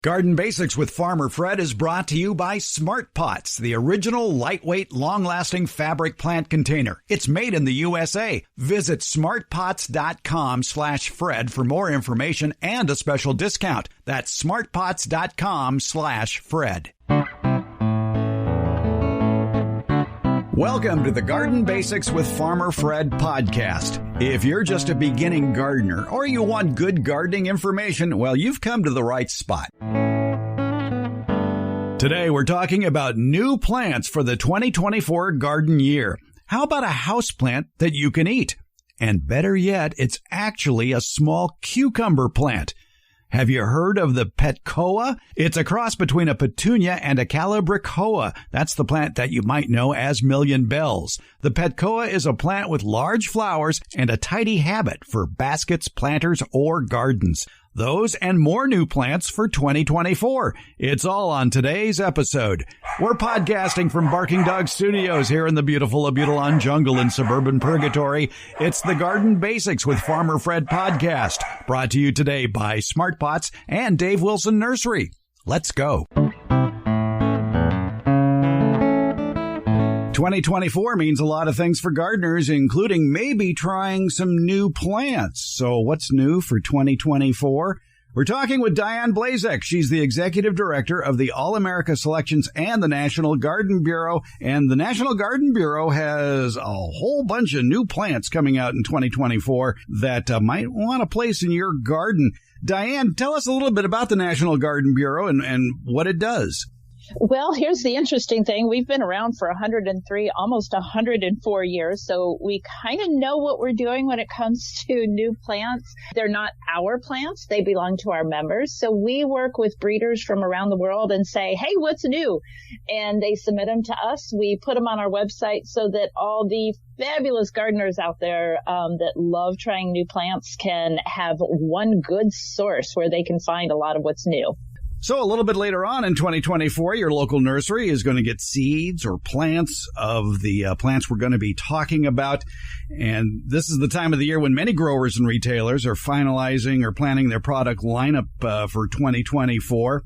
Garden Basics with Farmer Fred is brought to you by Smart Pots, the original lightweight, long-lasting fabric plant container. It's made in the USA. Visit smartpots.com/Fred for more information and a special discount. That's smartpots.com/Fred. Welcome to the Garden Basics with Farmer Fred podcast. If you're just a beginning gardener or you want good gardening information, well, you've come to the right spot. Today, we're talking about new plants for the 2024 garden year. How about a houseplant that you can eat? And better yet, it's actually a small cucumber plant. Have you heard of the Pet-Koa? It's a cross between a petunia and a calibrichoa. That's the plant that you might know as million bells. The Pet-Koa is a plant with large flowers and a tidy habit for baskets, planters, or gardens. Those and more new plants for 2024. It's all on today's episode. We're podcasting from Barking Dog Studios here in the beautiful Abutilon jungle in suburban Purgatory. It's the Garden Basics with Farmer Fred podcast, brought to you today by Smart Pots and Dave Wilson Nursery. Let's go. 2024 means a lot of things for gardeners, including maybe trying some new plants. So what's new for 2024? We're talking with Diane Blazek. She's the executive director of the All-America Selections and the National Garden Bureau. And the National Garden Bureau has a whole bunch of new plants coming out in 2024 that might want a place in your garden. Diane, tell us a little bit about the National Garden Bureau and what it does. Well, here's the interesting thing. We've been around for 103, almost 104 years, so we kind of know what we're doing when it comes to new plants. They're not our plants. They belong to our members. So we work with breeders from around the world and say, hey, what's new? And they submit them to us. We put them on our website so that all the fabulous gardeners out there that love trying new plants can have one good source where they can find a lot of what's new. So a little bit later on in 2024, your local nursery is going to get seeds or plants of the plants we're going to be talking about. And this is the time of the year when many growers and retailers are finalizing or planning their product lineup for 2024.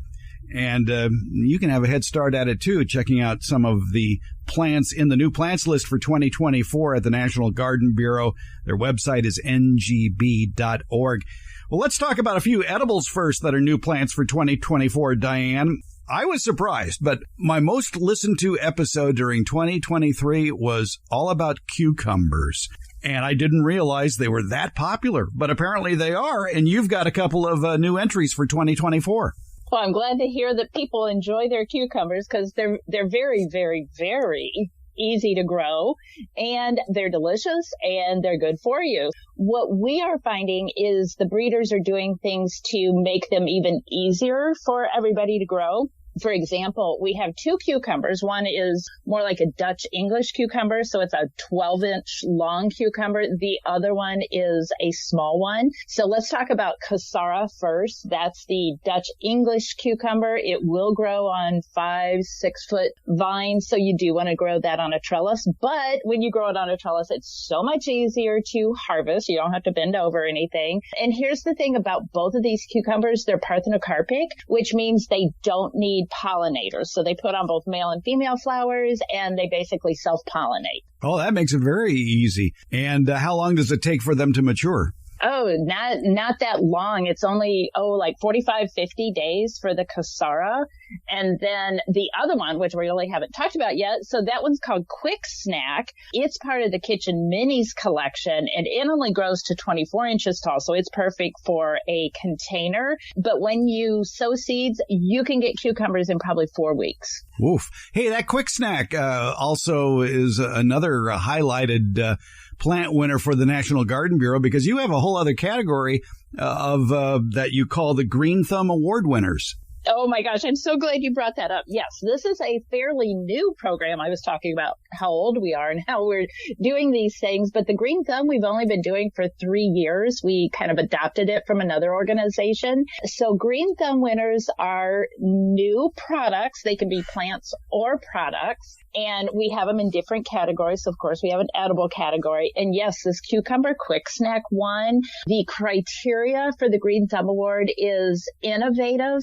And you can have a head start at it, too, checking out some of the plants in the new plants list for 2024 at the National Garden Bureau. Their website is ngb.org. Well, let's talk about a few edibles first that are new plants for 2024, Diane. I was surprised, but my most listened to episode during 2023 was all about cucumbers. And I didn't realize they were that popular, but apparently they are. And you've got a couple of new entries for 2024. Well, I'm glad to hear that people enjoy their cucumbers because they're very, very, very easy to grow, and they're delicious, and they're good for you. What we are finding is the breeders are doing things to make them even easier for everybody to grow. For example, we have two cucumbers. One is more like a Dutch English cucumber, so it's a 12-inch long cucumber. The other one is a small one. So let's talk about Cassara first. That's the Dutch English cucumber. It will grow on 5-6 foot vines, so you do want to grow that on a trellis. But when you grow it on a trellis, it's so much easier to harvest. You don't have to bend over anything. And here's the thing about both of these cucumbers. They're parthenocarpic, which means they don't need pollinators. So they put on both male and female flowers, and they basically self-pollinate. Oh, that makes it very easy. And how long does it take for them to mature? Oh, not that long. It's only, like 45, 50 days for the Cassara. And then the other one, which we really haven't talked about yet. So that one's called Quick Snack. It's part of the Kitchen Minis collection, and it only grows to 24 inches tall. So it's perfect for a container. But when you sow seeds, you can get cucumbers in probably 4 weeks. Oof. Hey, that Quick Snack also is another highlighted plant winner for the National Garden Bureau, because you have a whole other category of that you call the Green Thumb Award winners. Oh my gosh, I'm so glad you brought that up. Yes, this is a fairly new program. I was talking about how old we are and how we're doing these things, but the Green Thumb we've only been doing for 3 years. We kind of adopted it from another organization. So Green Thumb winners are new products. They can be plants or products. And we have them in different categories. So of course, we have an edible category. And yes, this Cucumber Quick Snack one, the criteria for the Green Thumb Award is innovative,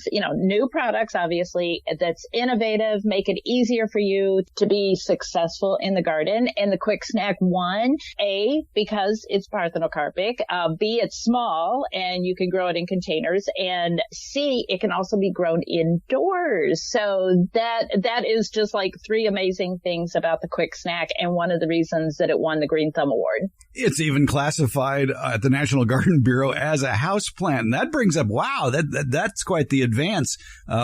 new products, obviously, that's innovative, make it easier for you to be successful in the garden. And the Quick Snack 1, A, because it's parthenocarpic, B, it's small and you can grow it in containers, and C, it can also be grown indoors. So that is just like three amazing things about the Quick Snack, and one of the reasons that it won the Green Thumb Award. It's even classified at the National Garden Bureau as a houseplant. And that brings up, wow, that's quite the advance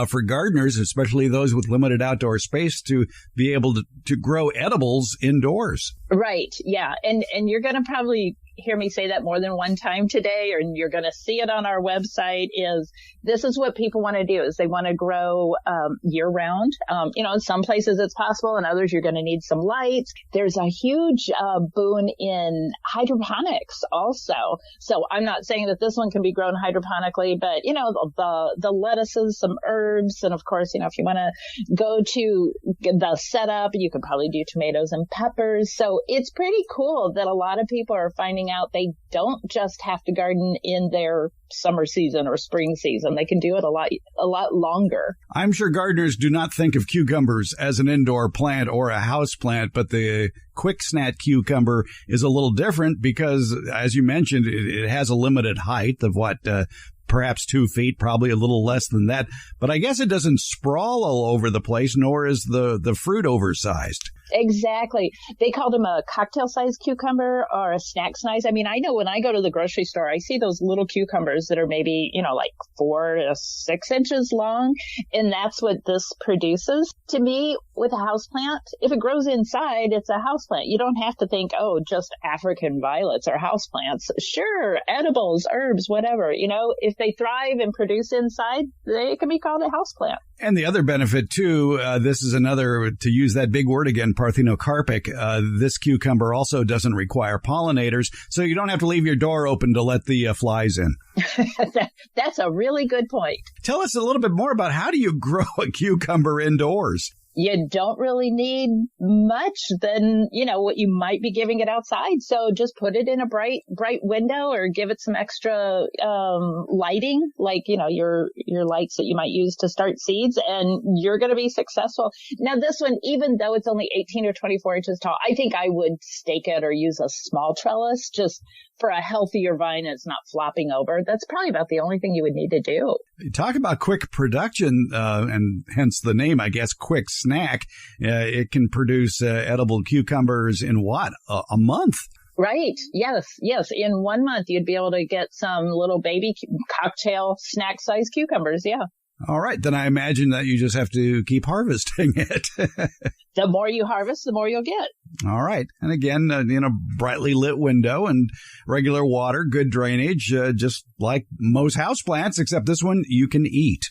for gardeners, especially those with limited outdoor space, to be able to grow edibles indoors. Right. Yeah. And you're going to probably hear me say that more than one time today, or you're going to see it on our website, is this is what people want to do, is they want to grow year round. In some places it's possible, and others you're going to need some lights. There's a huge boon in hydroponics also. So I'm not saying that this one can be grown hydroponically, but the lettuces, some herbs, and of course, if you want to go to the setup, you can probably do tomatoes and peppers. So it's pretty cool that a lot of people are finding out they don't just have to garden in their summer season or spring season. They can do it a lot longer. I'm sure gardeners do not think of cucumbers as an indoor plant or a house plant, but the Quick Snack cucumber is a little different because, as you mentioned, it has a limited height of perhaps 2 feet, probably a little less than that. But I guess it doesn't sprawl all over the place, nor is the fruit oversized. Exactly. They called them a cocktail-sized cucumber or a snack-size. I mean, I know when I go to the grocery store, I see those little cucumbers that are maybe, like 4 to 6 inches long, and that's what this produces. To me, with a houseplant, if it grows inside, it's a houseplant. You don't have to think, just African violets are houseplants. Sure, edibles, herbs, whatever. If they thrive and produce inside, they can be called a houseplant. And the other benefit, too, this is another, to use that big word again, parthenocarpic, this cucumber also doesn't require pollinators, so you don't have to leave your door open to let the flies in. That's a really good point. Tell us a little bit more about how do you grow a cucumber indoors? You don't really need much than, what you might be giving it outside. So just put it in a bright window, or give it some extra lighting, like, your lights that you might use to start seeds, and you're going to be successful. Now, this one, even though it's only 18 or 24 inches tall, I think I would stake it or use a small trellis just for a healthier vine that's not flopping over. That's probably about the only thing you would need to do. Talk about quick production, and hence the name, I guess, Quick Snack. It can produce edible cucumbers in what? A month? Right. Yes. In 1 month, you'd be able to get some little baby cocktail snack-sized cucumbers. Yeah. All right. Then I imagine that you just have to keep harvesting it. The more you harvest, the more you'll get. All right. And again, brightly lit window and regular water, good drainage, just like most houseplants, except this one you can eat.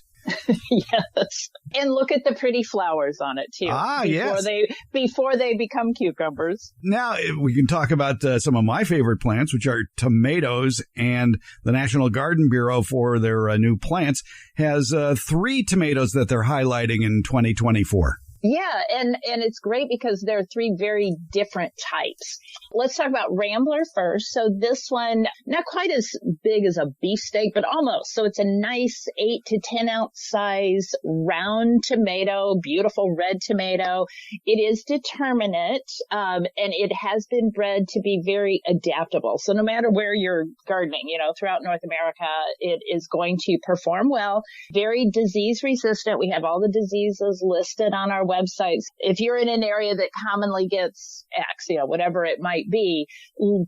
Yes. And look at the pretty flowers on it, too. Yes. Before they become cucumbers. Now, we can talk about some of my favorite plants, which are tomatoes. And the National Garden Bureau, for their new plants, has 3 tomatoes that they're highlighting in 2024. Yeah, and it's great because there are 3 very different types. Let's talk about Rambler first. So this one, not quite as big as a beefsteak, but almost. So it's a nice 8 to 10 ounce size round tomato, beautiful red tomato. It is determinate, and it has been bred to be very adaptable. So no matter where you're gardening, throughout North America, it is going to perform well. Very disease resistant. We have all the diseases listed on our websites. If you're in an area that commonly gets X, whatever it might be,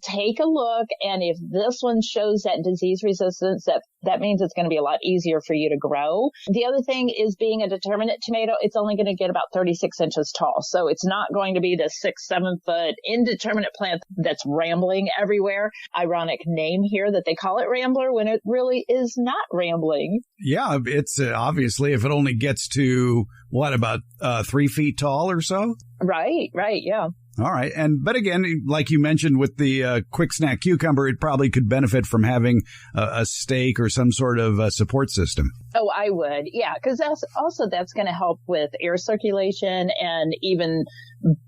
take a look. And if this one shows that disease resistance, that means it's going to be a lot easier for you to grow. The other thing is, being a determinate tomato, it's only going to get about 36 inches tall. So it's not going to be the 6-7 foot indeterminate plant that's rambling everywhere. Ironic name here that they call it Rambler when it really is not rambling. Yeah, it's obviously, if it only gets to, about 3 feet tall or so? Right, yeah. All right. But again, like you mentioned with the quick snack cucumber, it probably could benefit from having a stake or some sort of support system. Oh, I would. Yeah. Because that's going to help with air circulation and even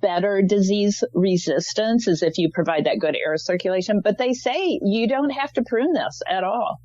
better disease resistance is if you provide that good air circulation. But they say you don't have to prune this at all.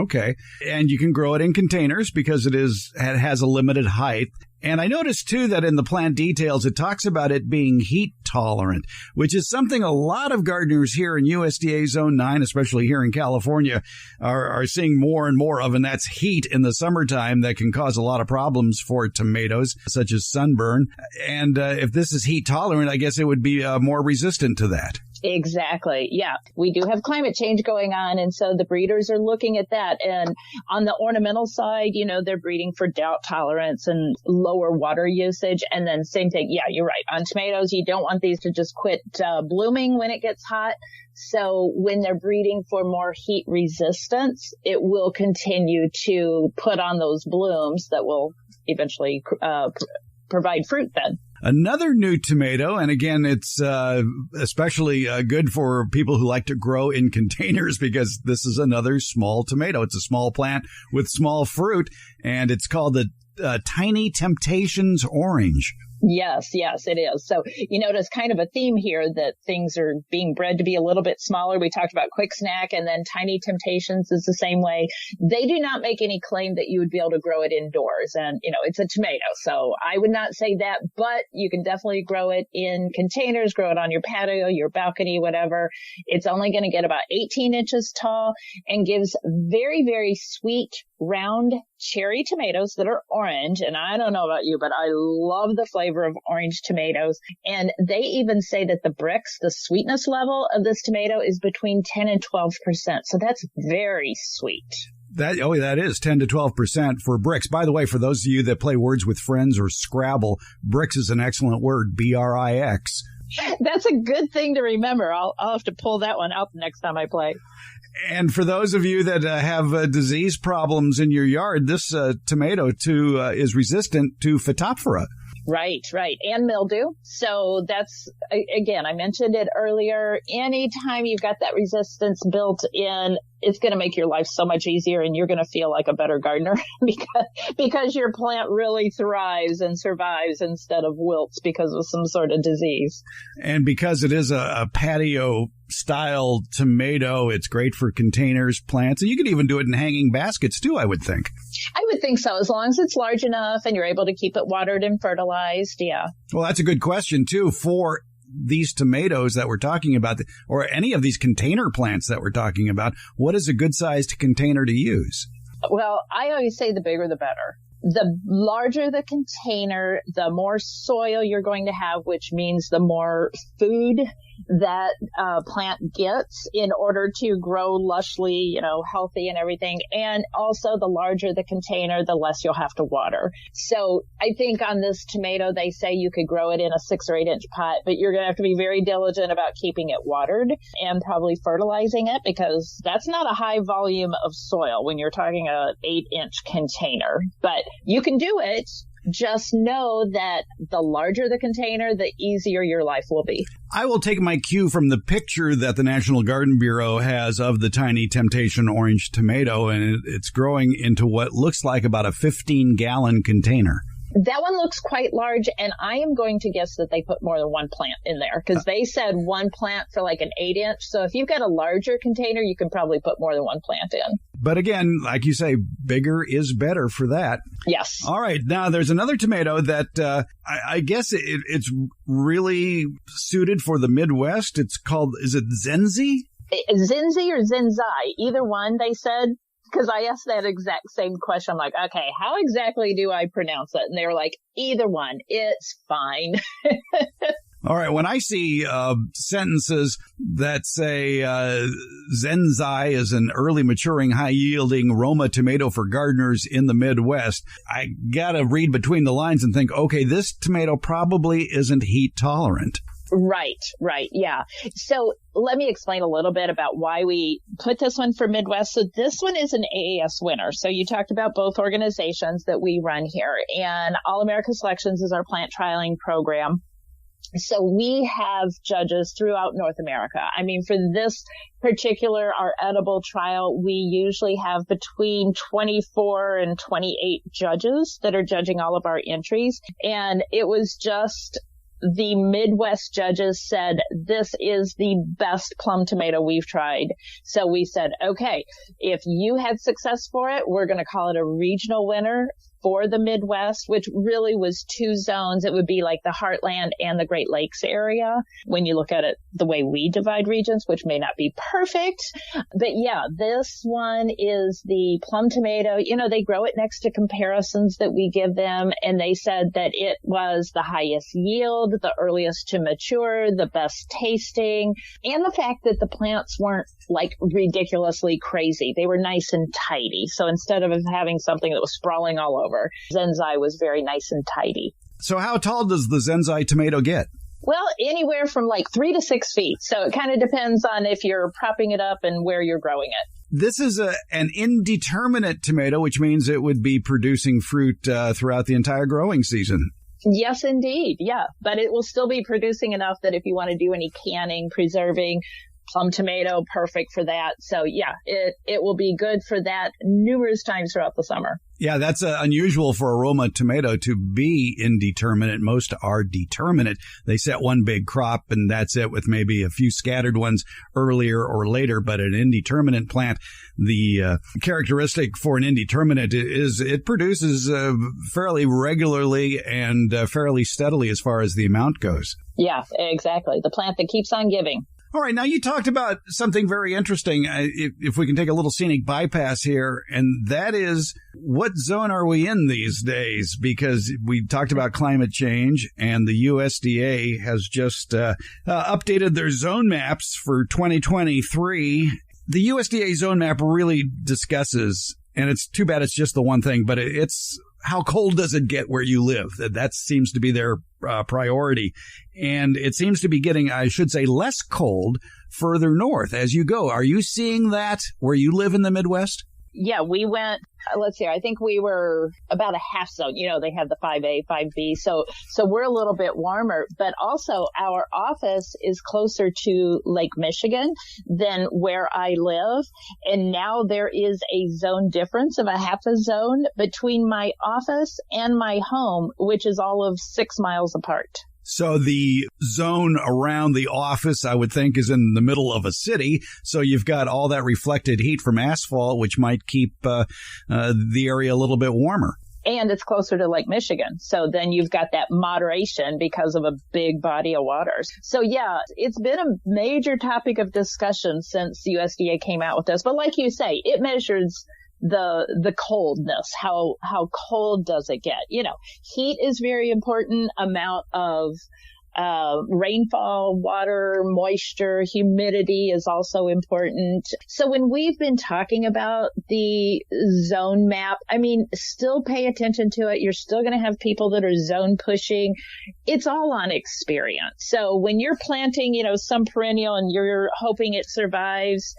Okay. And you can grow it in containers because it has a limited height. And I noticed, too, that in the plant details, it talks about it being heat tolerant, which is something a lot of gardeners here in USDA Zone 9, especially here in California, are seeing more and more of. And that's heat in the summertime that can cause a lot of problems for tomatoes, such as sunburn. And if this is heat tolerant, I guess it would be more resistant to that. Exactly. Yeah. We do have climate change going on. And so the breeders are looking at that. And on the ornamental side, they're breeding for drought tolerance and lower water usage. And then same thing. Yeah, you're right. On tomatoes, you don't want these to just quit blooming when it gets hot. So when they're breeding for more heat resistance, it will continue to put on those blooms that will eventually provide fruit then. Another new tomato, and again, it's especially good for people who like to grow in containers because this is another small tomato. It's a small plant with small fruit, and it's called the Tiny Temptations Orange. Yes, it is. So, there's kind of a theme here that things are being bred to be a little bit smaller. We talked about quick snack, and then Tiny Temptations is the same way. They do not make any claim that you would be able to grow it indoors. And, it's a tomato. So I would not say that, but you can definitely grow it in containers, grow it on your patio, your balcony, whatever. It's only going to get about 18 inches tall and gives very, very sweet, round cherry tomatoes that are orange. And I don't know about you, but I love the flavor of orange tomatoes. And they even say that the bricks, the sweetness level of this tomato is between 10 and 12%. So that's very sweet. That is 10 to 12% for bricks. By the way, for those of you that play Words with Friends or Scrabble, bricks is an excellent word, BRIX. That's a good thing to remember. I'll have to pull that one out the next time I play. And for those of you that have disease problems in your yard, this tomato too is resistant to Phytophthora. Right. And mildew. So that's, again, I mentioned it earlier. Anytime you've got that resistance built in, it's going to make your life so much easier and you're going to feel like a better gardener because your plant really thrives and survives instead of wilts because of some sort of disease. And because it is a patio style tomato, it's great for containers, plants, and you could even do it in hanging baskets too, I would think. I would think so, as long as it's large enough and you're able to keep it watered and fertilized. Yeah. Well, that's a good question too for these tomatoes that we're talking about, or any of these container plants that we're talking about. What is a good sized container to use? Well, I always say the bigger the better. The larger the container, the more soil you're going to have, which means the more food that plant gets in order to grow lushly, healthy and everything. And also the larger the container, the less you'll have to water. So I think on this tomato, they say you could grow it in a 6 or 8 inch pot, but you're going to have to be very diligent about keeping it watered and probably fertilizing it because that's not a high volume of soil when you're talking a 8 inch container, but you can do it. Just know that the larger the container, the easier your life will be. I will take my cue from the picture that the National Garden Bureau has of the Tiny Temptation orange tomato, and it's growing into what looks like about a 15-gallon container. That one looks quite large, and I am going to guess that they put more than one plant in there because they said one plant for like an 8 inch. So if you've got a larger container, you can probably put more than one plant in. But again, like you say, bigger is better for that. Yes. All right. Now, there's another tomato that I guess it's really suited for the Midwest. It's called, is it Zenzi? Zenzi or Zenzai, either one, they said. Because I asked that exact same question. I'm like, okay, how exactly do I pronounce it? And they were like, either one. It's fine. All right. When I see sentences that say Zenzai is an early maturing, high-yielding Roma tomato for gardeners in the Midwest, I got to read between the lines and think, okay, this tomato probably isn't heat tolerant. Right. Yeah. So let me explain a little bit about why we put this one for Midwest. So this one is an AAS winner. So you talked about both organizations that we run here, and All America Selections is our plant trialing program. So we have judges throughout North America. I mean, for this particular, our edible trial, we usually have between 24 and 28 judges that are judging all of our entries. And it was just the Midwest judges said, this is the best plum tomato we've tried. So we said, okay, if you had success for it, we're going to call it a regional winner for the Midwest, which really was 2 zones. It would be like the Heartland and the Great Lakes area when you look at it the way we divide regions, which may not be perfect. But yeah, this one is the plum tomato. You know, they grow it next to comparisons that we give them. And they said that it was the highest yield, the earliest to mature, the best tasting, and the fact that the plants weren't like ridiculously crazy. They were nice and tidy. So instead of having something that was sprawling all over, Zenzai was very nice and tidy. So how tall does the Zenzai tomato get? Well, anywhere from like 3 to 6 feet. So it kind of depends on if you're propping it up and where you're growing it. This is an indeterminate tomato, which means it would be producing fruit throughout the entire growing season. Yes, indeed. Yeah. But it will still be producing enough that if you want to do any canning, preserving, plum tomato, perfect for that. So yeah, it will be good for that numerous times throughout the summer. Yeah, that's unusual for a Roma tomato to be indeterminate. Most are determinate. They set one big crop and that's it, with maybe a few scattered ones earlier or later. But an indeterminate plant, the characteristic for an indeterminate is it produces fairly regularly and fairly steadily as far as the amount goes. Yeah, exactly. The plant that keeps on giving. All right. Now, you talked about something very interesting, if we can take a little scenic bypass here, and that is, what zone are we in these days? Because we talked about climate change, and the USDA has just updated their zone maps for 2023. The USDA zone map really discusses, and it's too bad it's just the one thing, but it's how cold does it get where you live? That seems to be their priority. And it seems to be getting, I should say, less cold further north as you go. Are you seeing that where you live in the Midwest? Yeah, we went, let's see, I think we were about a half zone. You know, they have the 5A, 5B. So we're a little bit warmer, but also our office is closer to Lake Michigan than where I live. And now there is a zone difference of a half a zone between my office and my home, which is all of 6 miles apart. So the zone around the office, I would think, is in the middle of a city. So you've got all that reflected heat from asphalt, which might keep the area a little bit warmer. And it's closer to Lake Michigan. So then you've got that moderation because of a big body of waters. So yeah, it's been a major topic of discussion since the USDA came out with this. But like you say, it measures the coldness. How cold does it get? You know, heat is very important. Amount of rainfall, water, moisture, humidity is also important. So when we've been talking about the zone map, I mean, still pay attention to it. You're still going to have people that are zone pushing. It's all on experience. So when you're planting, you know, some perennial and you're hoping it survives,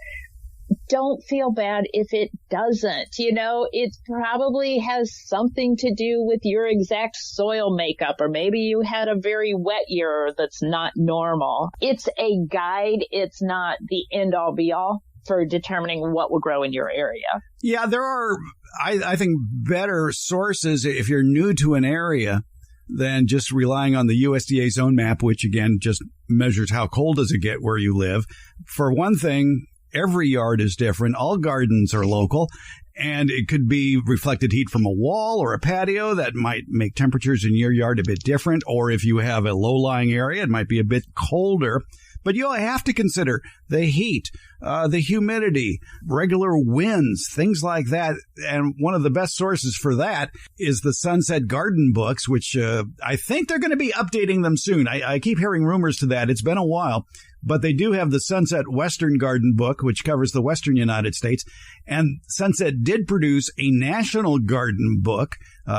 don't feel bad if it doesn't. You know, it probably has something to do with your exact soil makeup, or maybe you had a very wet year that's not normal. It's a guide. It's not the end all be all for determining what will grow in your area. Yeah, there are, I think, better sources if you're new to an area than just relying on the USDA zone map, which again just measures how cold does it get where you live. For one thing, every yard is different. All gardens are local, and it could be reflected heat from a wall or a patio that might make temperatures in your yard a bit different. Or if you have a low-lying area, it might be a bit colder. But you'll have to consider the heat, the humidity, regular winds, things like that. And one of the best sources for that is the Sunset Garden books, which I think they're going to be updating them soon. I keep hearing rumors to that. It's been a while. But they do have the Sunset Western Garden book, which covers the western United States. And Sunset did produce a national garden book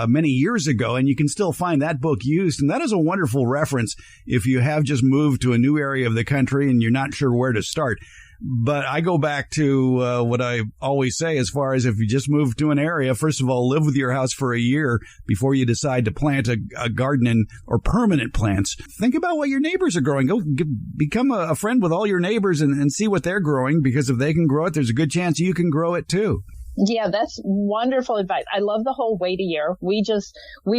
many years ago, and you can still find that book used. And that is a wonderful reference if you have just moved to a new area of the country and you're not sure where to start. But I go back to what I always say as far as if you just move to an area, first of all, live with your house for a year before you decide to plant a garden or permanent plants. Think about what your neighbors are growing. Go become a friend with all your neighbors and see what they're growing, because if they can grow it, there's a good chance you can grow it too. Yeah, that's wonderful advice. I love the whole wait a year. We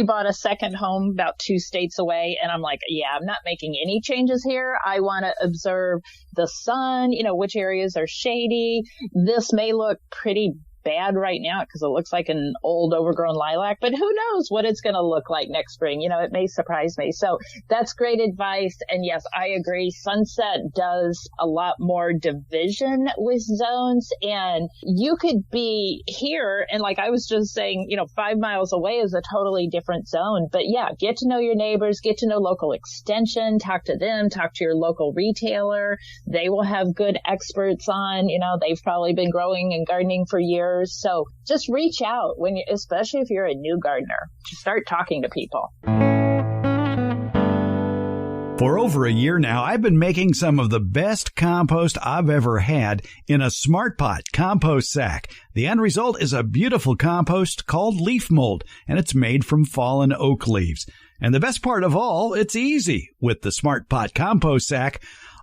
bought a second home about 2 states away, and I'm like, yeah, I'm not making any changes here. I want to observe the sun, which areas are shady. This may look pretty bad right now because it looks like an old overgrown lilac, but who knows what it's going to look like next spring. It may surprise me. So that's great advice. And yes, I agree. Sunset does a lot more division with zones, and you could be here. And like I was just saying, 5 miles away is a totally different zone. But yeah, get to know your neighbors, get to know local extension, talk to them, talk to your local retailer. They will have good experts on, they've probably been growing and gardening for years. So just reach out especially if you're a new gardener, just start talking to people. For over a year now, I've been making some of the best compost I've ever had in a Smart Pot compost sack. The end result is a beautiful compost called leaf mold, and it's made from fallen oak leaves. And the best part of all, it's easy. With the Smart Pot compost sack,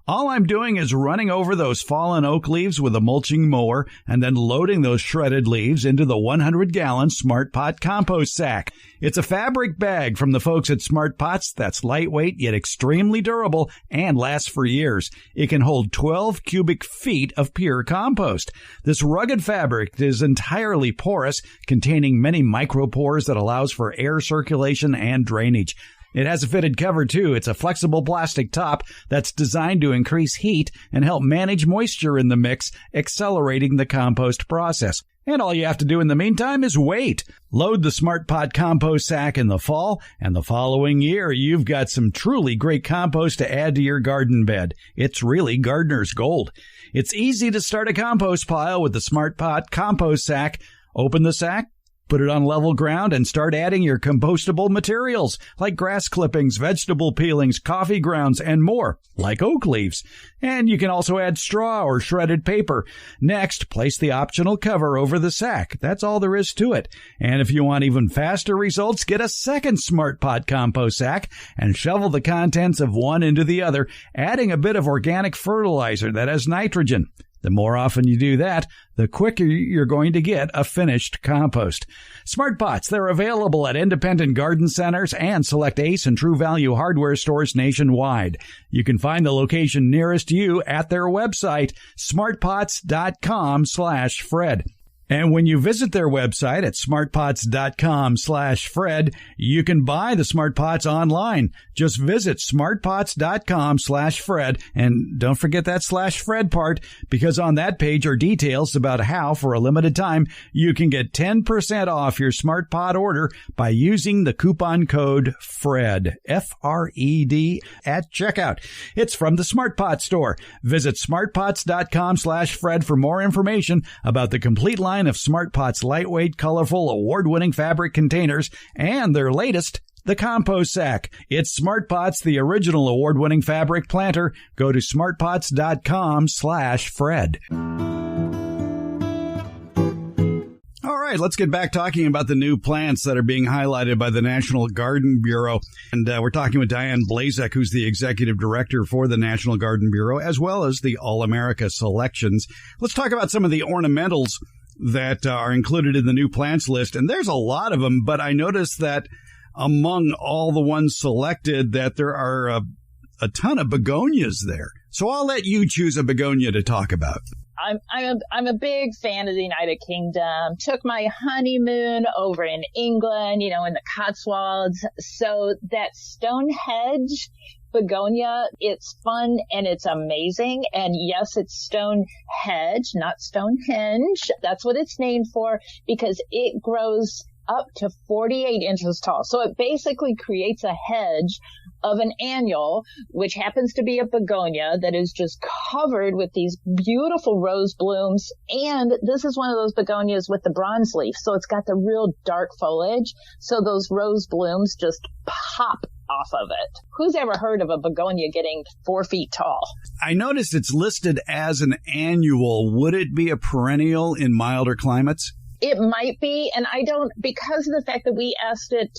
all I'm doing is running over those fallen oak leaves with a mulching mower and then loading those shredded leaves into the 100-gallon Smart Pot compost sack. It's a fabric bag from the folks at Smart Pots that's lightweight yet extremely durable and lasts for years. It can hold 12 cubic feet of pure compost. This rugged fabric is entirely porous, containing many micropores that allows for air circulation and drainage. It has a fitted cover, too. It's a flexible plastic top that's designed to increase heat and help manage moisture in the mix, accelerating the compost process. And all you have to do in the meantime is wait. Load the Smart Pot compost sack in the fall, and the following year you've got some truly great compost to add to your garden bed. It's really gardener's gold. It's easy to start a compost pile with the Smart Pot compost sack. Open the sack, put it on level ground, and start adding your compostable materials like grass clippings, vegetable peelings, coffee grounds, and more, like oak leaves. And you can also add straw or shredded paper. Next, place the optional cover over the sack. That's all there is to it. And if you want even faster results, get a second Smart Pot compost sack and shovel the contents of one into the other, adding a bit of organic fertilizer that has nitrogen. The more often you do that, the quicker you're going to get a finished compost. Smart Pots, they're available at independent garden centers and select Ace and True Value hardware stores nationwide. You can find the location nearest you at their website, smartpots.com/Fred. And when you visit their website at smartpots.com/Fred, you can buy the Smart Pots online. Just visit smartpots.com/Fred, and don't forget that /Fred part, because on that page are details about how, for a limited time, you can get 10% off your Smart Pot order by using the coupon code FRED, F-R-E-D, at checkout. It's from the Smart Pot store. Visit smartpots.com/Fred for more information about the complete line of Smart Pot's lightweight, colorful, award-winning fabric containers and their latest, the compost sack. It's Smart Pots, the original award-winning fabric planter. Go to smartpots.com/Fred. All right, let's get back talking about the new plants that are being highlighted by the National Garden Bureau. And we're talking with Diane Blazek, who's the executive director for the National Garden Bureau, as well as the All-America selections. Let's talk about some of the ornamentals that are included in the new plants list. And there's a lot of them, but I noticed that among all the ones selected that there are a ton of begonias there. So I'll let you choose a begonia to talk about. I'm a big fan of the United Kingdom. Took my honeymoon over in England, in the Cotswolds. So that Stonehenge begonia, it's fun and it's amazing. And yes, it's Stonehenge, not Stonehenge. That's what it's named for, because it grows up to 48 inches tall. So it basically creates a hedge of an annual, which happens to be a begonia that is just covered with these beautiful rose blooms. And this is one of those begonias with the bronze leaf. So it's got the real dark foliage. So those rose blooms just pop off of it. Who's ever heard of a begonia getting 4 feet tall? I noticed it's listed as an annual. Would it be a perennial in milder climates? It might be, and I don't, because of the fact that we asked it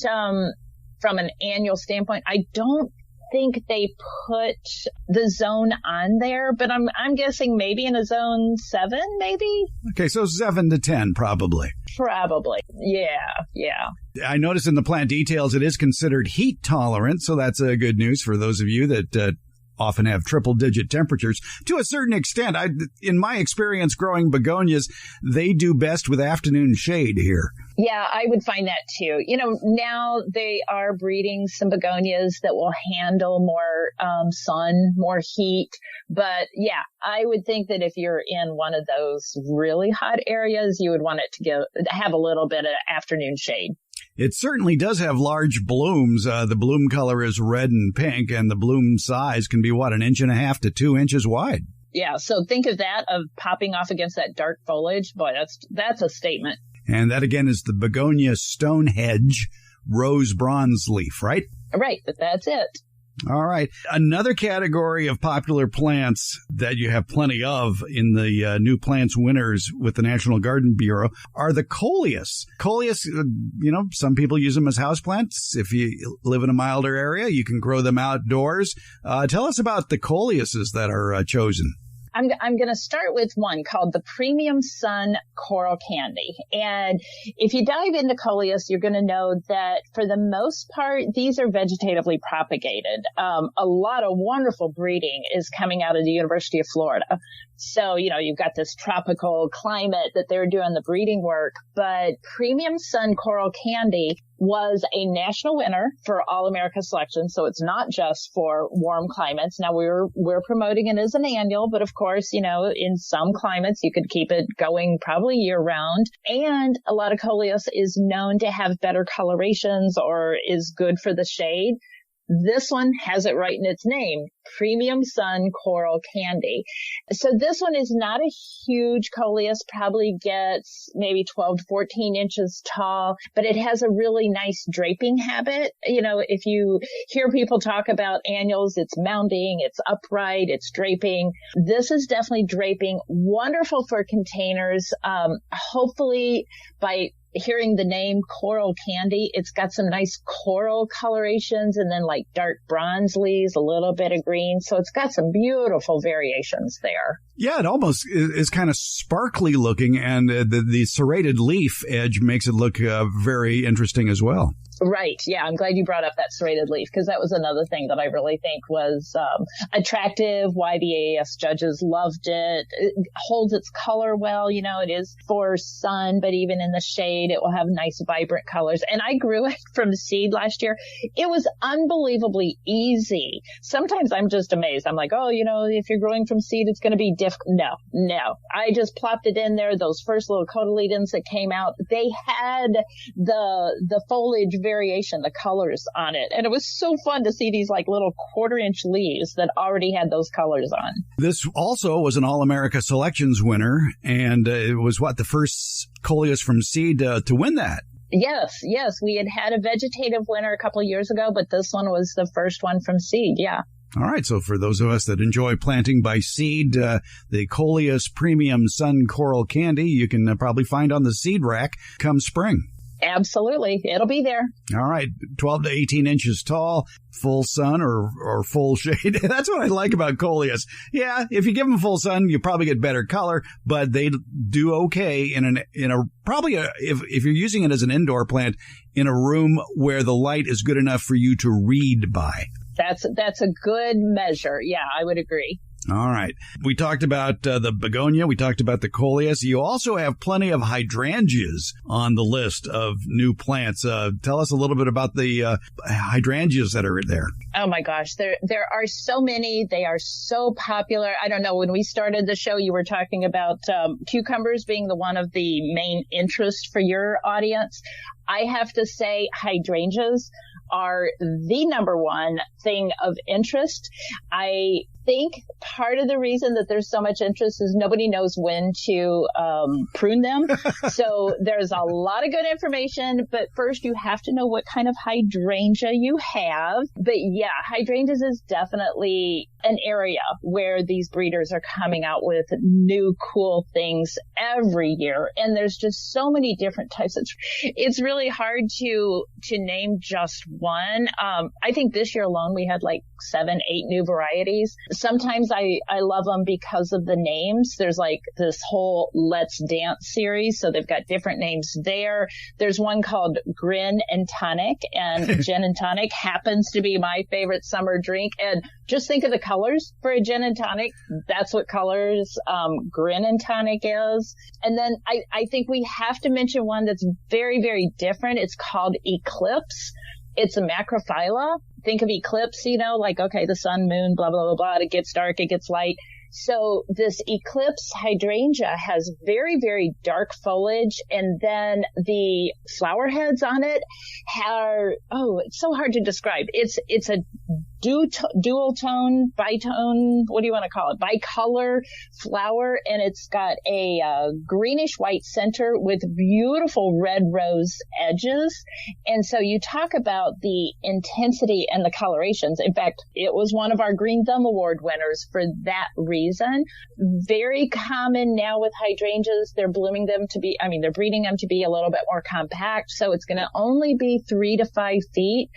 from an annual standpoint, I don't think they put the zone on there, but I'm guessing maybe in a zone 7, maybe? Okay, so 7 to 10, probably. Probably. Yeah. I noticed in the plant details it is considered heat tolerant, so that's good news for those of you that often have triple-digit temperatures. To a certain extent, in my experience growing begonias, they do best with afternoon shade here. Yeah, I would find that too. Now they are breeding some begonias that will handle more sun, more heat. But yeah, I would think that if you're in one of those really hot areas, you would want it to have a little bit of afternoon shade. It certainly does have large blooms. The bloom color is red and pink, and the bloom size can be, 1.5 to 2 inches wide. Yeah, so think of that, of popping off against that dark foliage. Boy, that's a statement. And that, again, is the begonia stonehenge rose bronze leaf, right? Right, but that's it. All right. Another category of popular plants that you have plenty of in the new plants winners with the National Garden Bureau are the coleus. Coleus, some people use them as houseplants. If you live in a milder area, you can grow them outdoors. Tell us about the coleuses that are chosen. I'm going to start with one called the Premium Sun Coral Candy. And if you dive into coleus, you're going to know that for the most part, these are vegetatively propagated. A lot of wonderful breeding is coming out of the University of Florida. So, you've got this tropical climate that they're doing the breeding work. But Premium Sun Coral Candy was a national winner for All America selection. So it's not just for warm climates. Now we're promoting it as an annual, but of course, in some climates you could keep it going probably year round. And a lot of coleus is known to have better colorations or is good for the shade. This one has it right in its name, Premium Sun Coral Candy. So this one is not a huge coleus, probably gets maybe 12 to 14 inches tall, but it has a really nice draping habit. If you hear people talk about annuals, it's mounding, it's upright, it's draping. This is definitely draping, wonderful for containers. Hopefully by hearing the name Coral Candy, it's got some nice coral colorations and then like dark bronze leaves, a little bit of green. So it's got some beautiful variations there. Yeah, it almost is kind of sparkly looking, and the serrated leaf edge makes it look very interesting as well. Right. Yeah. I'm glad you brought up that serrated leaf, because that was another thing that I really think was attractive, why the AAS judges loved it. It holds its color well. It is for sun, but even in the shade, it will have nice, vibrant colors. And I grew it from seed last year. It was unbelievably easy. Sometimes I'm just amazed. I'm like, if you're growing from seed, it's going to be difficult. No. I just plopped it in there. Those first little cotyledons that came out, they had the foliage variation, the colors on it. And it was so fun to see these like little 1/4-inch leaves that already had those colors on. This also was an All-America Selections winner, and it was the first coleus from seed to win that. Yes. We had a vegetative winner a couple of years ago, but this one was the first one from seed. Yeah. All right. So for those of us that enjoy planting by seed, the Coleus Premium Sun Coral Candy, you can probably find on the seed rack come spring. Absolutely. It'll be there. All right. 12 to 18 inches tall, full sun or full shade. That's what I like about coleus. Yeah, if you give them full sun, you probably get better color, but they do okay if you're using it as an indoor plant in a room where the light is good enough for you to read by. That's a good measure. Yeah, I would agree. All right. We talked about the begonia. We talked about the coleus. You also have plenty of hydrangeas on the list of new plants. Tell us a little bit about the hydrangeas that are there. Oh, my gosh. There are so many. They are so popular. I don't know. When we started the show, you were talking about cucumbers being the one of the main interest for your audience. I have to say hydrangeas are the number one thing of interest. I think part of the reason that there's so much interest is nobody knows when to prune them. So there's a lot of good information, but first you have to know what kind of hydrangea you have. But yeah, hydrangeas is definitely an area where these breeders are coming out with new cool things every year. And there's just so many different types. It's really hard to name just one. I think this year alone we had like 7, 8 new varieties. Sometimes I love them because of the names. There's like this whole Let's Dance series. So they've got different names there. There's one called Grin and Tonic, and gin and tonic happens to be my favorite summer drink. And just think of the colors for a gin and tonic. That's what colors Grin and Tonic is. And then I think we have to mention one that's very, very different. It's called Eclipse. It's a macrophylla. Think of eclipse, like, okay, the sun, moon, blah, blah, blah, blah. It gets dark, it gets light. So this eclipse hydrangea has very, very dark foliage, and then the flower heads on it are, it's so hard to describe. It's a dual tone, bitone, what do you want to call it? Bicolor flower, and it's got a greenish white center with beautiful red rose edges. And so you talk about the intensity and the colorations. In fact, it was one of our Green Thumb Award winners for that reason. Very common now with hydrangeas. They're breeding them to be a little bit more compact. So it's going to only be 3 to 5 feet.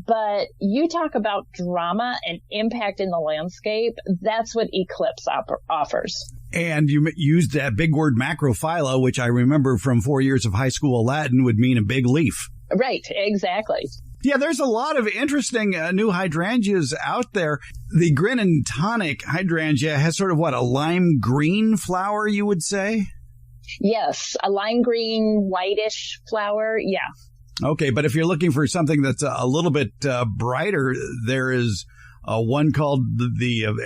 But you talk about drama and impact in the landscape. That's what Eclipse offers. And you used that big word macrophylla, which I remember from 4 years of high school Latin would mean a big leaf. Right, exactly. Yeah, there's a lot of interesting new hydrangeas out there. The Grin and Tonic hydrangea has sort of a lime green flower, you would say? Yes, a lime green, whitish flower, yeah. Okay, but if you're looking for something that's a little bit brighter, there is one called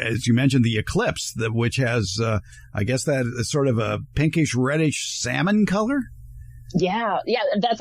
as you mentioned, the Eclipse, which has, I guess that is sort of a pinkish reddish salmon color. Yeah.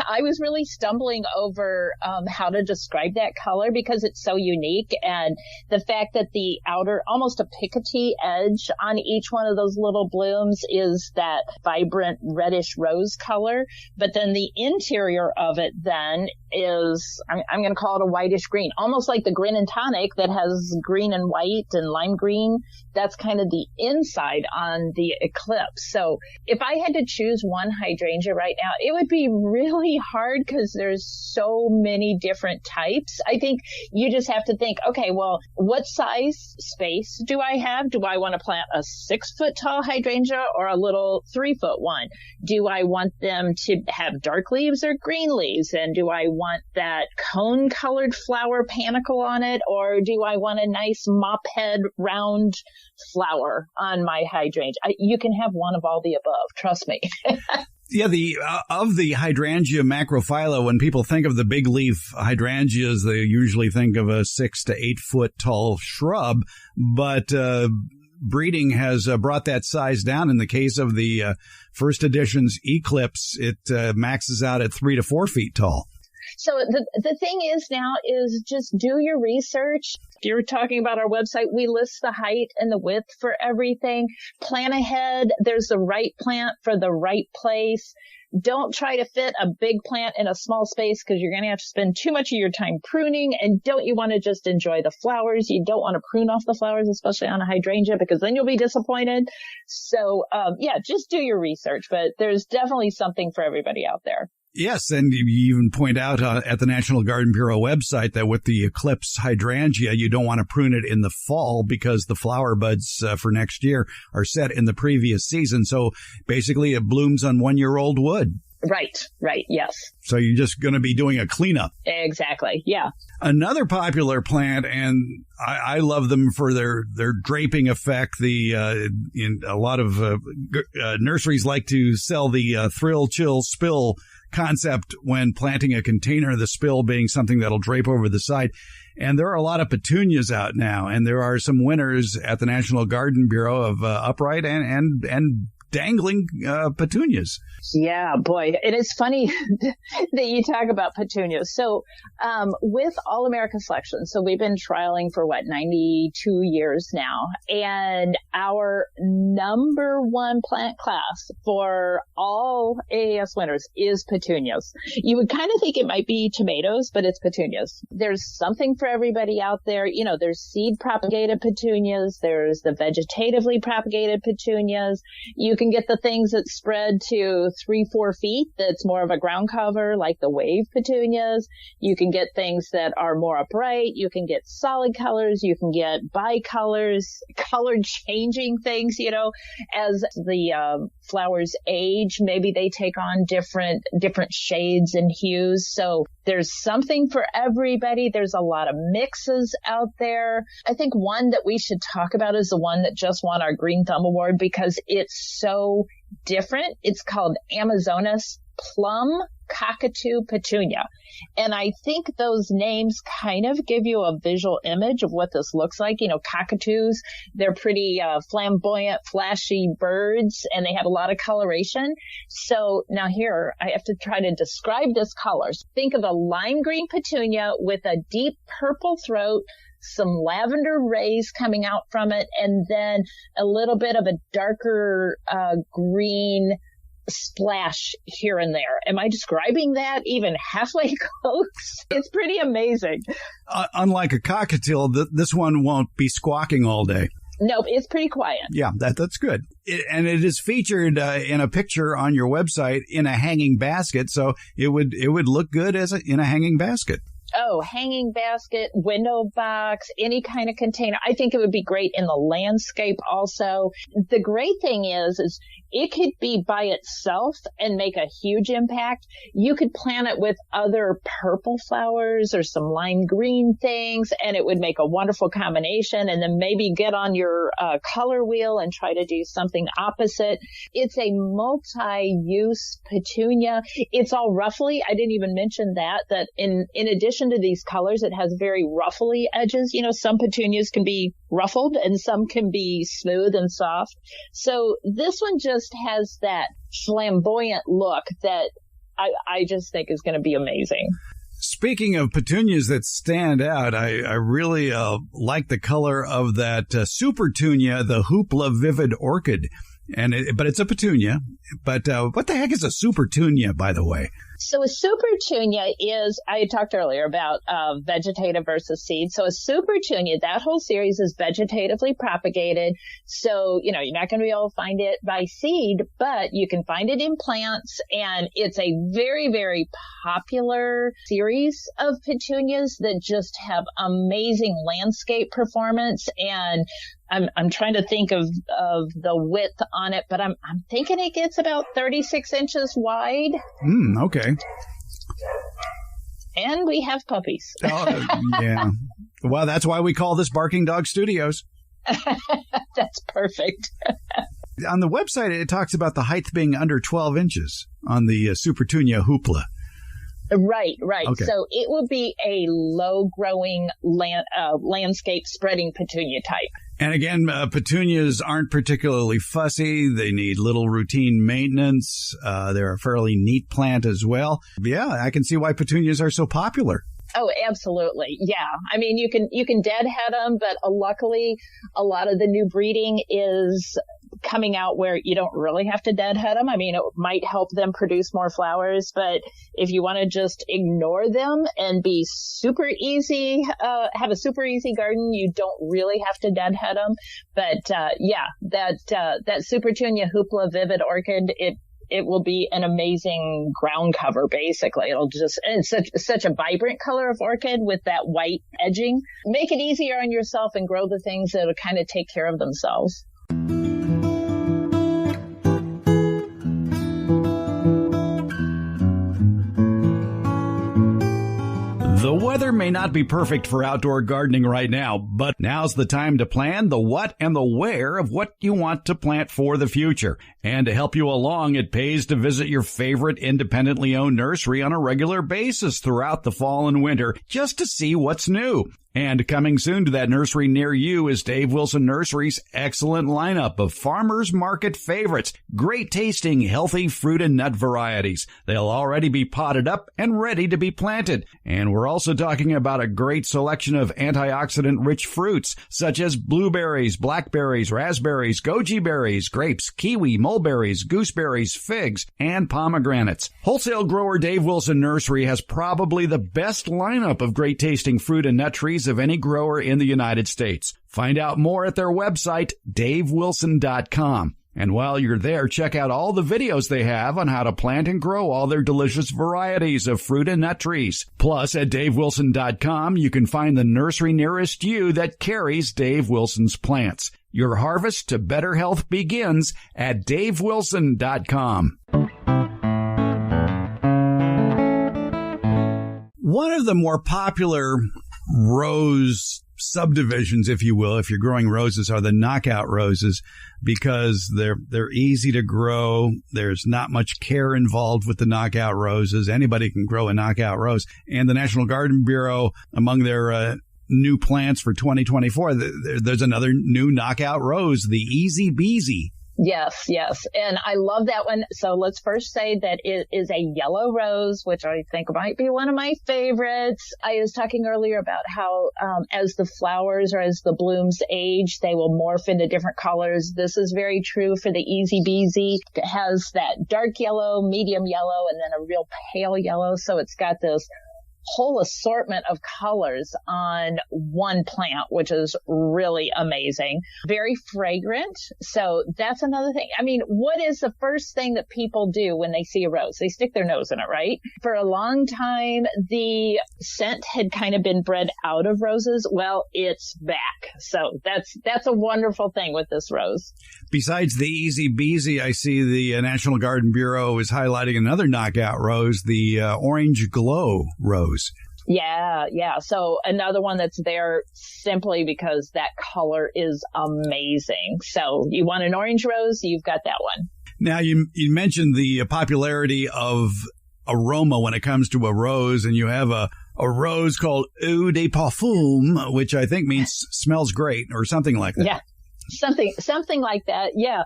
I was really stumbling over how to describe that color because it's so unique. And the fact that the outer, almost a picoty edge on each one of those little blooms is that vibrant reddish rose color. But then the interior of it then is, I'm going to call it a whitish green, almost like the Grin and Tonic that has green and white and lime green. That's kind of the inside on the Eclipse. So if I had to choose one hydrangea right now, it would be really hard because there's so many different types. I think you just have to think, okay, well, what size space do I have? Do I want to plant a 6-foot tall hydrangea or a little 3-foot one? Do I want them to have dark leaves or green leaves? And do I want that cone colored flower panicle on it? Or do I want a nice mop head round flower on my hydrangea? You can have one of all the above. Trust me. Yeah, of the hydrangea macrophylla, when people think of the big leaf hydrangeas, they usually think of a 6 to 8 foot tall shrub. But breeding has brought that size down. In the case of the first edition's Eclipse, it maxes out at 3 to 4 feet tall. So the thing is now is just do your research. If you're talking about our website, we list the height and the width for everything. Plan ahead. There's the right plant for the right place. Don't try to fit a big plant in a small space because you're going to have to spend too much of your time pruning. And don't you want to just enjoy the flowers? You don't want to prune off the flowers, especially on a hydrangea, because then you'll be disappointed. So, just do your research. But there's definitely something for everybody out there. Yes, and you even point out at the National Garden Bureau website that with the Eclipse hydrangea, you don't want to prune it in the fall because the flower buds for next year are set in the previous season. So basically it blooms on 1-year-old wood. Right, yes. So you're just going to be doing a cleanup. Exactly, yeah. Another popular plant, and I love them for their draping effect. In a lot of nurseries like to sell the thrill, chill, spill concept when planting a container, the spill being something that'll drape over the side. And there are a lot of petunias out now, and there are some winners at the National Garden Bureau of upright and dangling petunias. Yeah, boy. And it's funny that you talk about petunias. So with All America Selection, so we've been trialing for 92 years now. And our number one plant class for all AAS winners is petunias. You would kind of think it might be tomatoes, but it's petunias. There's something for everybody out there. You know, there's seed propagated petunias. There's the vegetatively propagated petunias. You can get the things that spread to 3-4 feet. That's more of a ground cover, like the wave petunias. You can get things that are more upright. You can get solid colors. You can get bicolors, color changing things, you know, as the flowers age, maybe they take on different shades and hues. So there's something for everybody. There's a lot of mixes out there. I think one that we should talk about is the one that just won our Green Thumb Award because it's so different. It's called Amazonas Plum Cockatoo Petunia. And I think those names kind of give you a visual image of what this looks like. You know, cockatoos, they're pretty flamboyant, flashy birds, and they have a lot of coloration. So now here, I have to try to describe this color. Think of a lime green petunia with a deep purple throat, some lavender rays coming out from it, and then a little bit of a darker green splash here and there. Am I describing that even halfway close? It's pretty amazing. Unlike a cockatiel, this one won't be squawking all day. Nope, it's pretty quiet. Yeah, that's good. And it is featured in a picture on your website in a hanging basket, so it would look good in a hanging basket. Oh, hanging basket, window box, any kind of container. I think it would be great in the landscape also. The great thing is it could be by itself and make a huge impact. You could plant it with other purple flowers or some lime green things, and it would make a wonderful combination. And then maybe get on your color wheel and try to do something opposite. It's a multi-use petunia. It's all ruffly. I didn't even mention that in addition to these colors, it has very ruffly edges. You know, some petunias can be ruffled and some can be smooth and soft. So this one just has that flamboyant look that I just think is going to be amazing. Speaking of petunias that stand out, I really like the color of that Supertunia, the Hoopla Vivid Orchid. But it's a petunia. But what the heck is a Supertunia, by the way? So a Supertunia is, I talked earlier about vegetative versus seed. So a Supertunia, that whole series is vegetatively propagated. So, you know, you're not going to be able to find it by seed, but you can find it in plants. And it's a very, very popular series of petunias that just have amazing landscape performance. And I'm trying to think of the width on it, but I'm thinking it gets about 36 inches wide. Okay. And we have puppies. Oh, yeah. Well, that's why we call this Barking Dog Studios. That's perfect. On the website, it talks about the height being under 12 inches on the Supertunia Hoopla. Right. Okay. So it will be a low-growing landscape spreading petunia type. And again, petunias aren't particularly fussy. They need little routine maintenance. They're a fairly neat plant as well. Yeah, I can see why petunias are so popular. Oh, absolutely. Yeah. I mean, you can deadhead them, but luckily a lot of the new breeding is coming out where you don't really have to deadhead them. I mean, it might help them produce more flowers, but if you want to just ignore them and be super easy, have a super easy garden, you don't really have to deadhead them. But, that Supertunia Hoopla Vivid Orchid, it will be an amazing ground cover, basically. It's such a vibrant color of orchid with that white edging. Make it easier on yourself and grow the things that will kind of take care of themselves. The weather may not be perfect for outdoor gardening right now, but now's the time to plan the what and the where of what you want to plant for the future. And to help you along, it pays to visit your favorite independently owned nursery on a regular basis throughout the fall and winter just to see what's new. And coming soon to that nursery near you is Dave Wilson Nursery's excellent lineup of farmers market favorites, great tasting, healthy fruit and nut varieties. They'll already be potted up and ready to be planted. And we're also talking about a great selection of antioxidant-rich fruits, such as blueberries, blackberries, raspberries, goji berries, grapes, kiwi, mulberries, gooseberries, figs, and pomegranates. Wholesale grower Dave Wilson Nursery has probably the best lineup of great tasting fruit and nut trees of any grower in the United States. Find out more at their website, davewilson.com. And while you're there, check out all the videos they have on how to plant and grow all their delicious varieties of fruit and nut trees. Plus, at davewilson.com, you can find the nursery nearest you that carries Dave Wilson's plants. Your harvest to better health begins at davewilson.com. One of the more popular rose subdivisions, if you will, if you're growing roses, are the knockout roses, because they're easy to grow. There's not much care involved with the knockout roses. Anybody can grow a knockout rose. And the National Garden Bureau, among their new plants for 2024, there's another new knockout rose, the Easy Beezy. Yes, yes. And I love that one. So let's first say that it is a yellow rose, which I think might be one of my favorites. I was talking earlier about how as the flowers or as the blooms age, they will morph into different colors. This is very true for the Easy Beezy. It has that dark yellow, medium yellow, and then a real pale yellow. So it's got this whole assortment of colors on one plant, which is really amazing. Very fragrant. So that's another thing. I mean, what is the first thing that people do when they see a rose? They stick their nose in it, right? For a long time, the scent had kind of been bred out of roses. Well, it's back. So that's a wonderful thing with this rose. Besides the Easy Beezy, I see the National Garden Bureau is highlighting another knockout rose, the Orange Glow rose. Yeah. So another one that's there simply because that color is amazing. So you want an orange rose, you've got that one. Now, you mentioned the popularity of aroma when it comes to a rose, and you have a rose called Eau de Parfum, which I think means smells great or something like that. Yeah. Something like that. Yeah.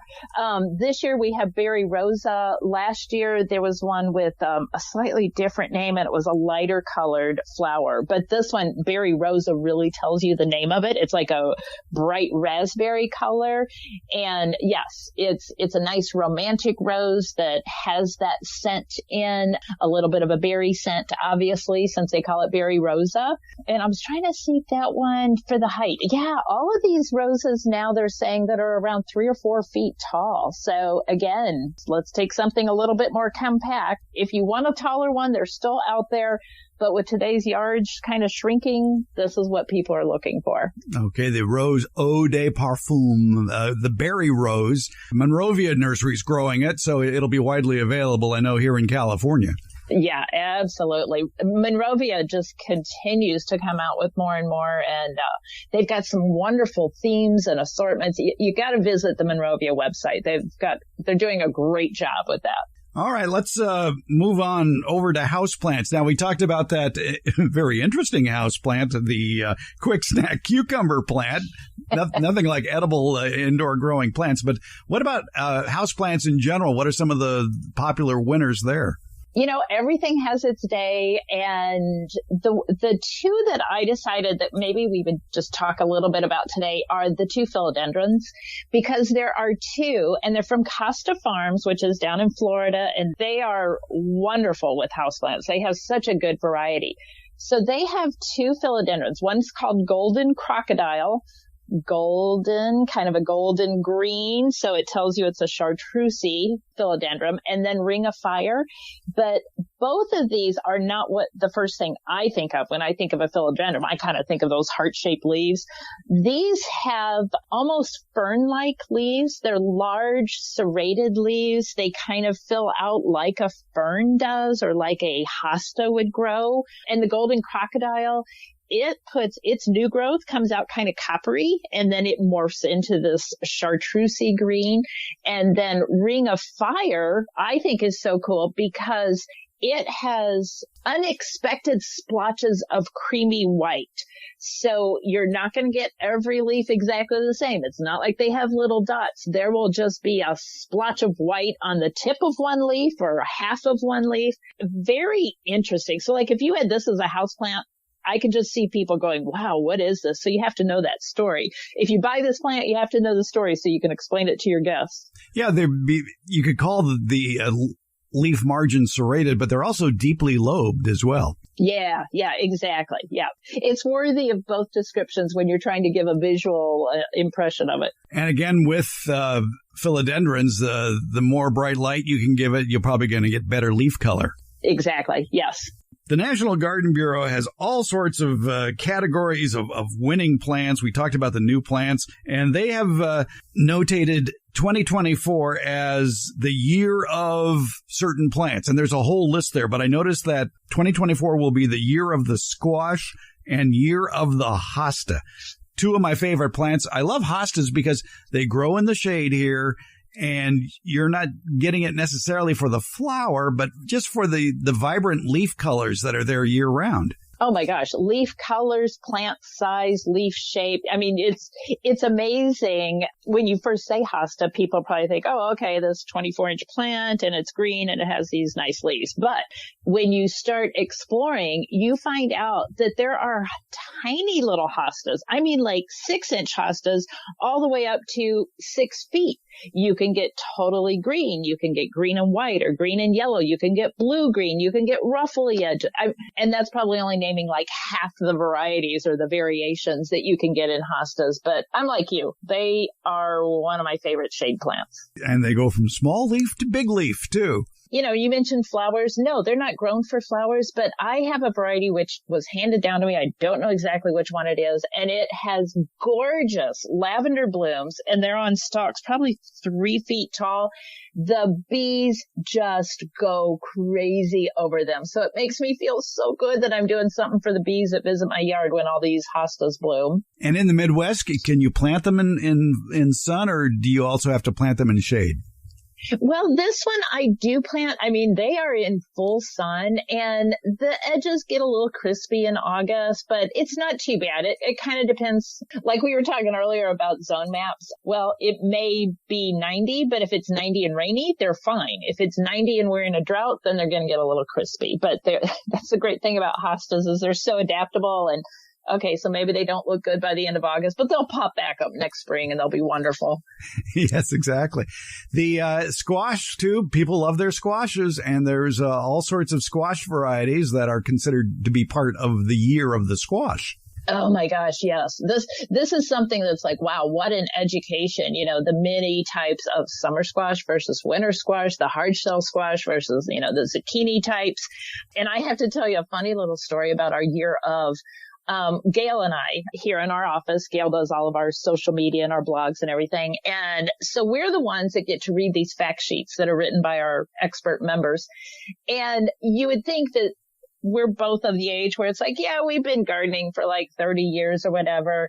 This year we have Berry Rosa. Last year there was one with a slightly different name, and it was a lighter colored flower. But this one, Berry Rosa, really tells you the name of it. It's like a bright raspberry color. And yes, it's a nice romantic rose that has that scent in, a little bit of a berry scent, obviously, since they call it Berry Rosa. And I was trying to see that one for the height. Yeah, all of these roses now, they're saying that are around 3 or 4 feet tall. So again, let's take something a little bit more compact. If you want a taller one, they're still out there. But with today's yards kind of shrinking, this is what people are looking for. Okay, the rose Eau de Parfum, the berry rose. Monrovia Nursery's growing it, so it'll be widely available, I know, here in California. Yeah, absolutely. Monrovia just continues to come out with more and more, and they've got some wonderful themes and assortments. You got to visit the Monrovia website. They're doing a great job with that. All right, let's move on over to houseplants. Now, we talked about that very interesting houseplant, the quick snack cucumber plant. Nothing like edible indoor growing plants. But what about houseplants in general? What are some of the popular winners there? You know, everything has its day, and the two that I decided that maybe we would just talk a little bit about today are the two philodendrons, because there are two, and they're from Costa Farms, which is down in Florida, and they are wonderful with houseplants. They have such a good variety. So they have two philodendrons. One's called Golden Crocodile. Golden, kind of a golden green, so it tells you it's a chartreuse philodendron, and then Ring of Fire. But both of these are not what the first thing I think of when I think of a philodendron. I kind of think of those heart-shaped leaves. These have almost fern-like leaves. They're large, serrated leaves. They kind of fill out like a fern does, or like a hosta would grow. And the Golden Crocodile, its new growth comes out kind of coppery, and then it morphs into this chartreuse green. And then Ring of Fire, I think, is so cool because it has unexpected splotches of creamy white. So you're not going to get every leaf exactly the same. It's not like they have little dots. There will just be a splotch of white on the tip of one leaf or half of one leaf. Very interesting. So like if you had this as a houseplant, I can just see people going, wow, what is this? So you have to know that story. If you buy this plant, you have to know the story so you can explain it to your guests. Yeah, you could call the leaf margins serrated, but they're also deeply lobed as well. Yeah, exactly. Yeah. It's worthy of both descriptions when you're trying to give a visual impression of it. And again, with philodendrons, the more bright light you can give it, you're probably going to get better leaf color. Exactly. Yes. The National Garden Bureau has all sorts of categories of winning plants. We talked about the new plants, and they have notated 2024 as the year of certain plants. And there's a whole list there, but I noticed that 2024 will be the year of the squash and year of the hosta. Two of my favorite plants. I love hostas because they grow in the shade here, and you're not getting it necessarily for the flower, but just for the vibrant leaf colors that are there year round. Oh my gosh, leaf colors, plant size, leaf shape. I mean, it's amazing. When you first say hosta, people probably think, oh, okay, this 24-inch plant and it's green and it has these nice leaves. But when you start exploring, you find out that there are tiny little hostas. I mean, like 6-inch hostas all the way up to 6 feet. You can get totally green. You can get green and white or green and yellow. You can get blue green. You can get ruffly edge. And that's probably only naming like half the varieties or the variations that you can get in hostas. But I'm like you. They are one of my favorite shade plants. And they go from small leaf to big leaf, too. You know, you mentioned flowers. No, they're not grown for flowers, but I have a variety which was handed down to me. I don't know exactly which one it is. And it has gorgeous lavender blooms, and they're on stalks, probably 3 feet tall. The bees just go crazy over them. So it makes me feel so good that I'm doing something for the bees that visit my yard when all these hostas bloom. And in the Midwest, can you plant them in sun, or do you also have to plant them in shade? Well, this one I do plant. I mean, they are in full sun and the edges get a little crispy in August, but it's not too bad. It kind of depends. Like we were talking earlier about zone maps. Well, it may be 90, but if it's 90 and rainy, they're fine. If it's 90 and we're in a drought, then they're going to get a little crispy. But that's the great thing about hostas is they're so adaptable. And okay, so maybe they don't look good by the end of August, but they'll pop back up next spring and they'll be wonderful. Yes, exactly. The squash, too, people love their squashes, and there's all sorts of squash varieties that are considered to be part of the year of the squash. Oh my gosh, yes. This is something that's like, wow, what an education. You know, the many types of summer squash versus winter squash, the hard shell squash versus, you know, the zucchini types. And I have to tell you a funny little story about our year of Gail and I here in our office. Gail does all of our social media and our blogs and everything. And so we're the ones that get to read these fact sheets that are written by our expert members. And you would think that we're both of the age where it's like, yeah, we've been gardening for like 30 years or whatever.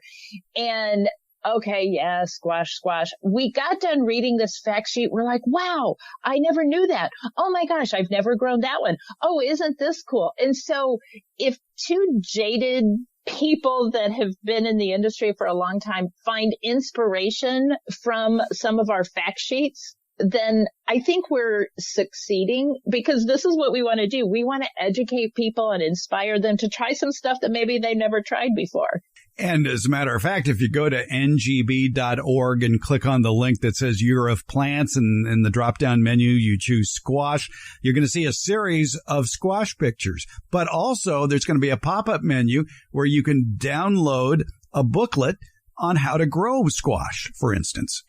And okay, yeah, squash. We got done reading this fact sheet. We're like, wow, I never knew that. Oh my gosh, I've never grown that one. Oh, isn't this cool? And so if two jaded people that have been in the industry for a long time find inspiration from some of our fact sheets, then I think we're succeeding, because this is what we want to do. We want to educate people and inspire them to try some stuff that maybe they never tried before. And as a matter of fact, if you go to ngb.org and click on the link that says Year of Plants, and in the drop-down menu, you choose squash, you're going to see a series of squash pictures. But also, there's going to be a pop-up menu where you can download a booklet on how to grow squash, for instance.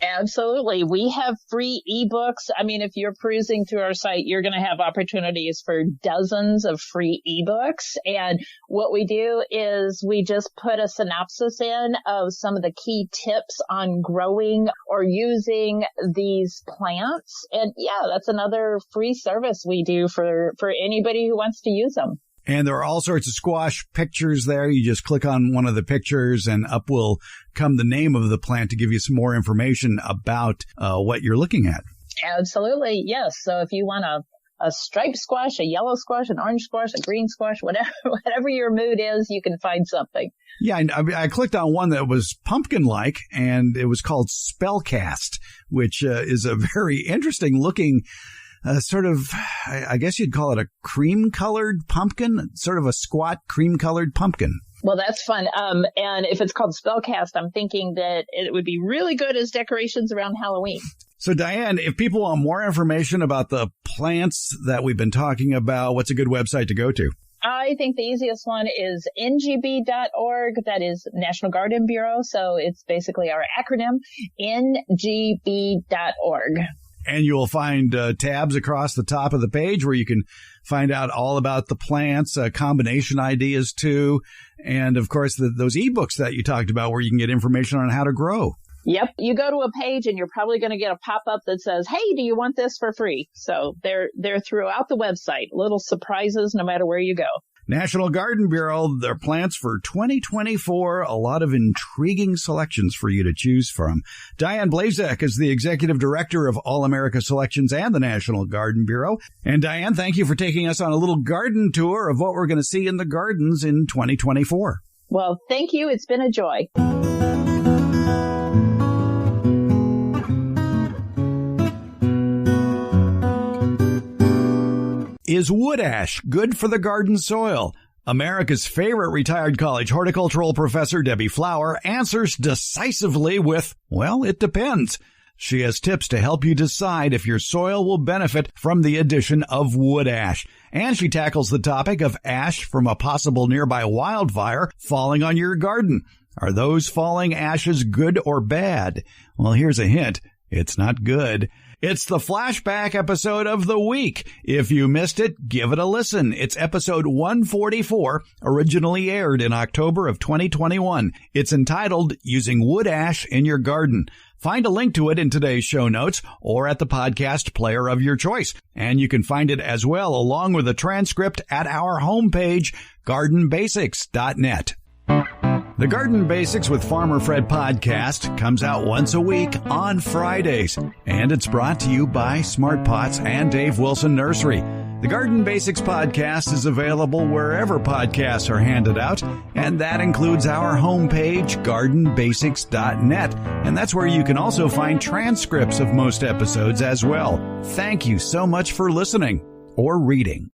Absolutely. We have free ebooks. I mean, if you're perusing through our site, you're going to have opportunities for dozens of free ebooks. And what we do is we just put a synopsis in of some of the key tips on growing or using these plants. And yeah, that's another free service we do for anybody who wants to use them. And there are all sorts of squash pictures there. You just click on one of the pictures and up will come the name of the plant to give you some more information about what you're looking at. Absolutely. Yes. So if you want to a striped squash, a yellow squash, an orange squash, a green squash, whatever your mood is, you can find something. Yeah, I clicked on one that was pumpkin-like, and it was called Spellcast, which is a very interesting looking sort of, I guess you'd call it a cream-colored pumpkin, sort of a squat cream-colored pumpkin. Well, that's fun. And if it's called Spellcast, I'm thinking that it would be really good as decorations around Halloween. So, Diane, if people want more information about the plants that we've been talking about, what's a good website to go to? I think the easiest one is ngb.org. That is National Garden Bureau. So it's basically our acronym, ngb.org. And you'll find tabs across the top of the page where you can find out all about the plants, combination ideas too. And of course, those ebooks that you talked about where you can get information on how to grow. Yep. You go to a page and you're probably going to get a pop-up that says, hey, do you want this for free? So they're throughout the website. Little surprises no matter where you go. National Garden Bureau, their plants for 2024. A lot of intriguing selections for you to choose from. Diane Blazek is the executive director of All America Selections and the National Garden Bureau. And Diane, thank you for taking us on a little garden tour of what we're going to see in the gardens in 2024. Well, thank you. It's been a joy. Is wood ash good for the garden soil? America's favorite retired college horticultural professor, Debbie Flower, answers decisively with, well, it depends. She has tips to help you decide if your soil will benefit from the addition of wood ash. And she tackles the topic of ash from a possible nearby wildfire falling on your garden. Are those falling ashes good or bad? Well, here's a hint. It's not good. It's the Flashback episode of the week. If you missed it, give it a listen. It's episode 144, originally aired in October of 2021. It's entitled Using Wood Ash in Your Garden. Find a link to it in today's show notes or at the podcast player of your choice. And you can find it as well along with a transcript at our homepage, gardenbasics.net. The Garden Basics with Farmer Fred podcast comes out once a week on Fridays, and it's brought to you by Smart Pots and Dave Wilson Nursery. The Garden Basics podcast is available wherever podcasts are handed out, and that includes our homepage, gardenbasics.net, and that's where you can also find transcripts of most episodes as well. Thank you so much for listening or reading.